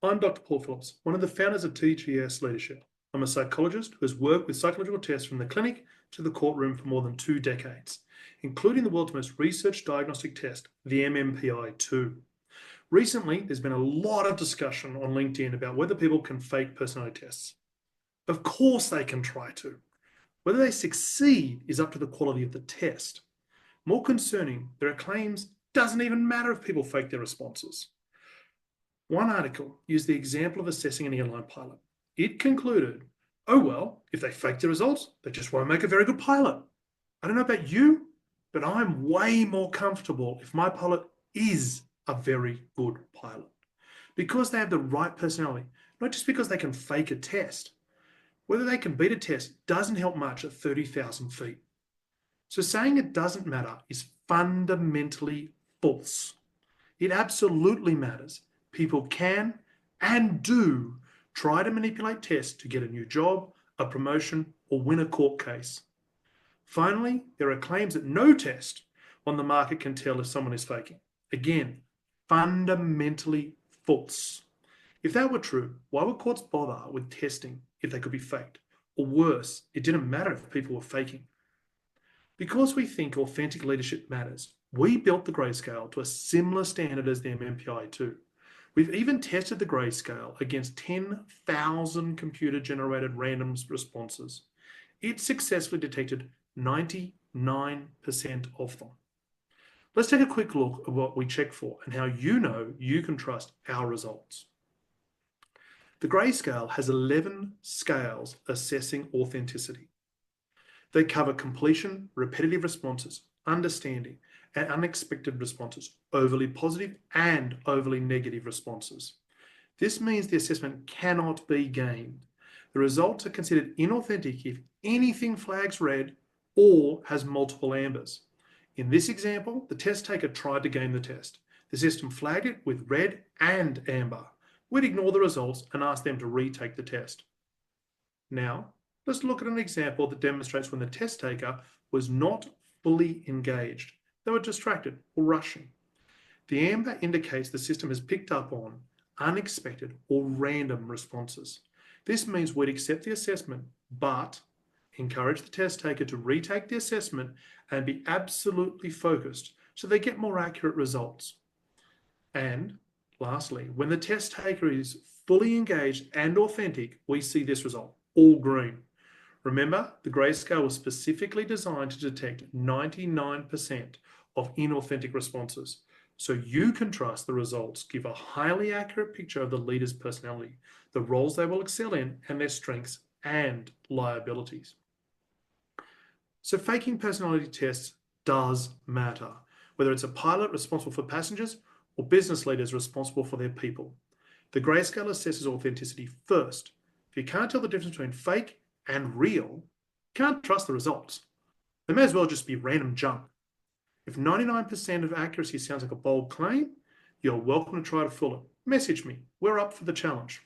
I'm Dr. Paul Phillips, one of the founders of TGS Leadership. I'm a psychologist who has worked with psychological tests from the clinic to the courtroom for more than 2 decades, including the world's most researched diagnostic test, the MMPI-2. Recently, there's been a lot of discussion on LinkedIn about whether people can fake personality tests. Of course they can try to. Whether they succeed is up to the quality of the test. More concerning, there are claims it doesn't even matter if people fake their responses. One article used the example of assessing an airline pilot. It concluded, oh well, if they fake the results, they just won't make a very good pilot. I don't know about you, but I'm way more comfortable if my pilot is a very good pilot, because they have the right personality, not just because they can fake a test. Whether they can beat a test doesn't help much at 30,000 feet. So saying it doesn't matter is fundamentally false. It absolutely matters. People can and do try to manipulate tests to get a new job, a promotion, or win a court case. Finally, there are claims that no test on the market can tell if someone is faking. Again, fundamentally false. If that were true, why would courts bother with testing if they could be faked? Or worse, it didn't matter if people were faking. Because we think authentic leadership matters, we built the GreyScale to a similar standard as the MMPI-2. We've even tested the GreyScale against 10,000 computer-generated random responses. It successfully detected 99% of them. Let's take a quick look at what we check for and how you know you can trust our results. The GreyScale has 11 scales assessing authenticity. They cover completion, repetitive responses, understanding, and unexpected responses, overly positive and overly negative responses. This means the assessment cannot be gamed. The results are considered inauthentic if anything flags red or has multiple ambers. In this example, the test taker tried to game the test. The system flagged it with red and amber. We'd ignore the results and ask them to retake the test. Now, let's look at an example that demonstrates when the test taker was not fully engaged. They were distracted or rushing. The amber indicates the system has picked up on unexpected or random responses. This means we'd accept the assessment, but encourage the test taker to retake the assessment and be absolutely focused so they get more accurate results. And lastly, when the test taker is fully engaged and authentic, we see this result, all green. Remember, the GreyScale was specifically designed to detect 99% of inauthentic responses, so you can trust the results give a highly accurate picture of the leader's personality, the roles they will excel in, and their strengths and liabilities. So faking personality tests does matter, whether it's a pilot responsible for passengers or business leaders responsible for their people. The GreyScale assesses authenticity first. If you can't tell the difference between fake and real, you can't trust the results. They may as well just be random junk. If 99% of accuracy sounds like a bold claim, you're welcome to try to fool it. Message me. We're up for the challenge.